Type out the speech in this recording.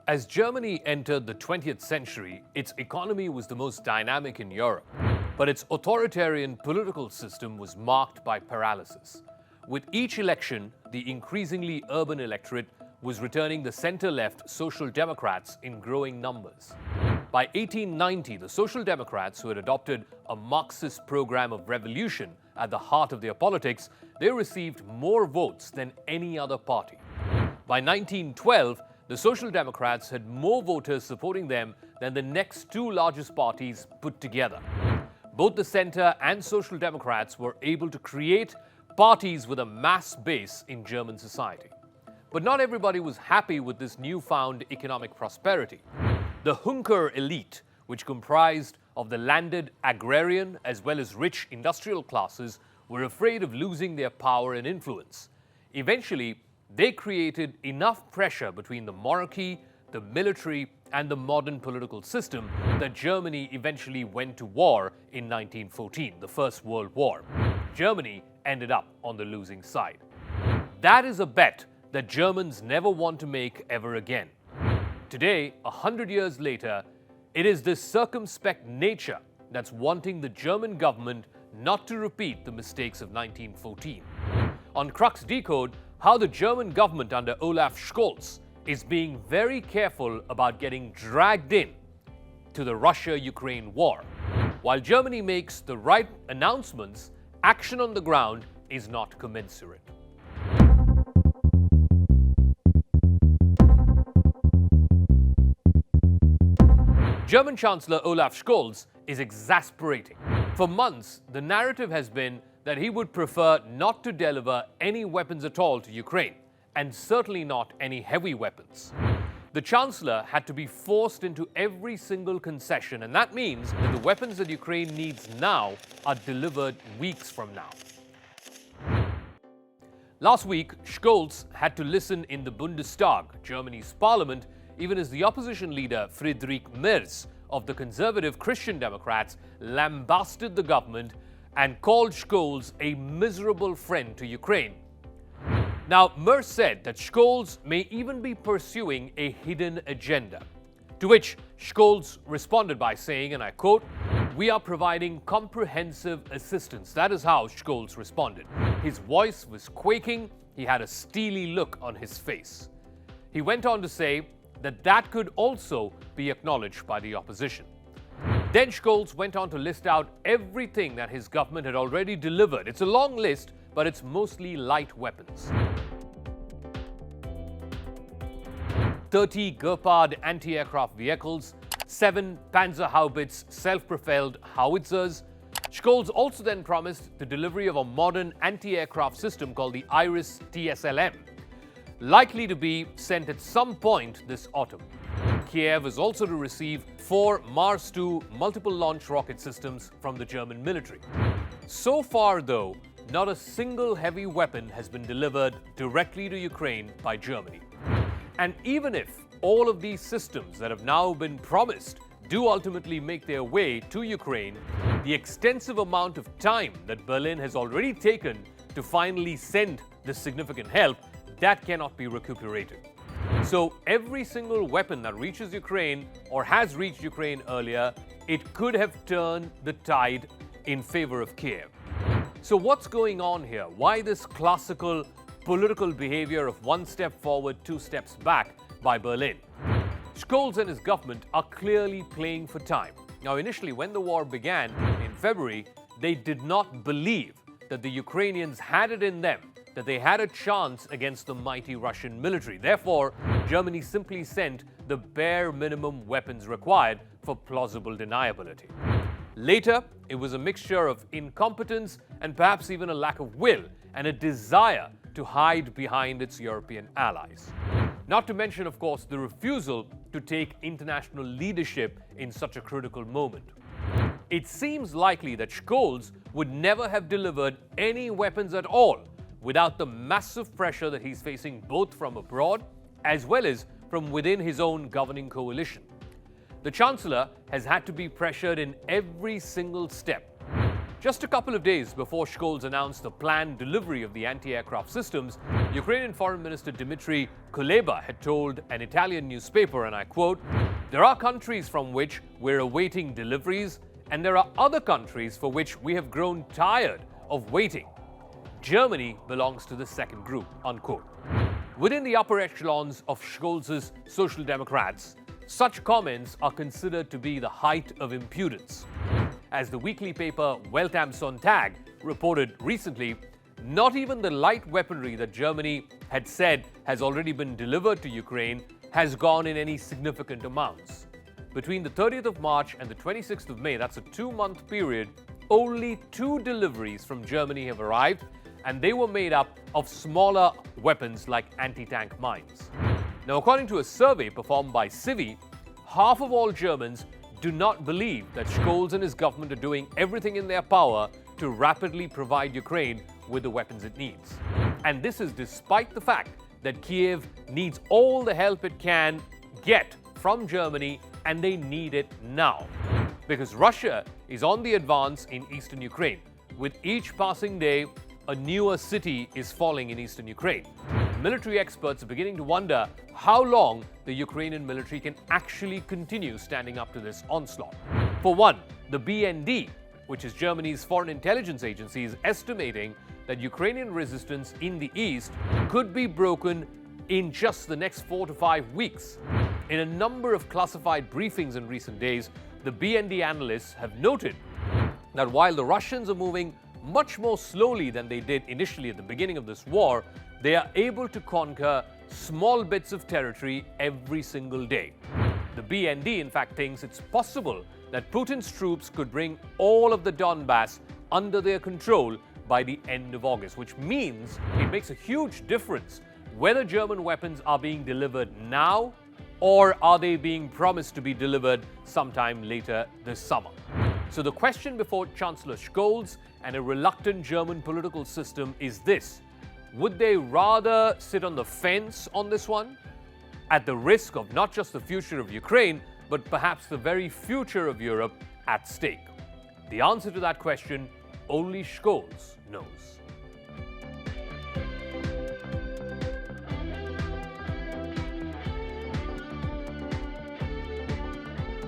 As Germany entered the 20th century, its economy was the most dynamic in Europe, but its authoritarian political system was marked by paralysis. With each election, the increasingly urban electorate was returning the center-left Social Democrats in growing numbers. By 1890, the Social Democrats, who had adopted a Marxist program of revolution at the heart of their politics, they received more votes than any other party. By 1912, the Social Democrats had more voters supporting them than the next two largest parties put together. Both the Centre and Social Democrats were able to create parties with a mass base in German society. But not everybody was happy with this newfound economic prosperity. The Junker elite, which comprised of the landed agrarian as well as rich industrial classes, were afraid of losing their power and influence. Eventually, they created enough pressure between the monarchy, the military, and the modern political system that Germany eventually went to war in 1914, the First World War. Germany ended up on the losing side. That is a bet that Germans never want to make ever again. Today, 100 years later, it is this circumspect nature that's wanting the German government not to repeat the mistakes of 1914. On Crux Decode, how the German government under Olaf Scholz is being very careful about getting dragged in to the Russia-Ukraine war. While Germany makes the right announcements, action on the ground is not commensurate. German Chancellor Olaf Scholz is exasperating. For months, the narrative has been that he would prefer not to deliver any weapons at all to Ukraine, and certainly not any heavy weapons. The Chancellor had to be forced into every single concession, and that means that the weapons that Ukraine needs now are delivered weeks from now. Last week, Scholz had to listen in the Bundestag, Germany's parliament, even as the opposition leader Friedrich Merz of the conservative Christian Democrats lambasted the government and called Scholz a miserable friend to Ukraine. Now, Merz said that Scholz may even be pursuing a hidden agenda, to which Scholz responded by saying, and I quote, "We are providing comprehensive assistance." That is how Scholz responded. His voice was quaking, he had a steely look on his face. He went on to say that that could also be acknowledged by the opposition. Then Scholz went on to list out everything that his government had already delivered. It's a long list, but it's mostly light weapons. 30 Gepard anti-aircraft vehicles, 7 Panzerhaubitz self-propelled howitzers. Scholz also then promised the delivery of a modern anti-aircraft system called the Iris TSLM, likely to be sent at some point this autumn. Kyiv is also to receive 4 Mars 2 multiple launch rocket systems from the German military. So far, though, not a single heavy weapon has been delivered directly to Ukraine by Germany. And even if all of these systems that have now been promised do ultimately make their way to Ukraine, the extensive amount of time that Berlin has already taken to finally send this significant help, that cannot be recuperated. So every single weapon that reaches Ukraine or has reached Ukraine earlier, it could have turned the tide in favor of Kyiv. So what's going on here? Why this classical political behavior of one step forward, 2 steps back by Berlin? Scholz and his government are clearly playing for time. Now, initially, when the war began in February, they did not believe that the Ukrainians had it in them, that they had a chance against the mighty Russian military. Therefore, Germany simply sent the bare minimum weapons required for plausible deniability. Later, it was a mixture of incompetence and perhaps even a lack of will and a desire to hide behind its European allies. Not to mention, of course, the refusal to take international leadership in such a critical moment. It seems likely that Scholz would never have delivered any weapons at all without the massive pressure that he's facing both from abroad as well as from within his own governing coalition. The Chancellor has had to be pressured in every single step. Just a couple of days before Scholz announced the planned delivery of the anti-aircraft systems, Ukrainian Foreign Minister Dmitry Kuleba had told an Italian newspaper, and I quote, "There are countries from which we're awaiting deliveries, and there are other countries for which we have grown tired of waiting. Germany belongs to the second group," unquote. Within the upper echelons of Scholz's Social Democrats, such comments are considered to be the height of impudence. As the weekly paper Welt am Sonntag reported recently, not even the light weaponry that Germany had said has already been delivered to Ukraine has gone in any significant amounts. Between the 30th of March and the 26th of May, that's a 2-month period, only 2 deliveries from Germany have arrived, and they were made up of smaller weapons like anti-tank mines. Now, according to a survey performed by Civi, half of all Germans do not believe that Scholz and his government are doing everything in their power to rapidly provide Ukraine with the weapons it needs. And this is despite the fact that Kyiv needs all the help it can get from Germany, and they need it now. Because Russia is on the advance in eastern Ukraine. With each passing day, a newer city is falling in eastern Ukraine. Military experts are beginning to wonder how long the Ukrainian military can actually continue standing up to this onslaught. For one, the BND, which is Germany's foreign intelligence agency, is estimating that Ukrainian resistance in the east could be broken in just the next 4 to 5 weeks. In a number of classified briefings in recent days, the BND analysts have noted that while the Russians are moving much more slowly than they did initially at the beginning of this war, they are able to conquer small bits of territory every single day. The BND, in fact, thinks it's possible that Putin's troops could bring all of the Donbass under their control by the end of August, which means it makes a huge difference whether German weapons are being delivered now or are they being promised to be delivered sometime later this summer. So the question before Chancellor Scholz and a reluctant German political system is this: would they rather sit on the fence on this one, at the risk of not just the future of Ukraine, but perhaps the very future of Europe at stake? The answer to that question, only Scholz knows.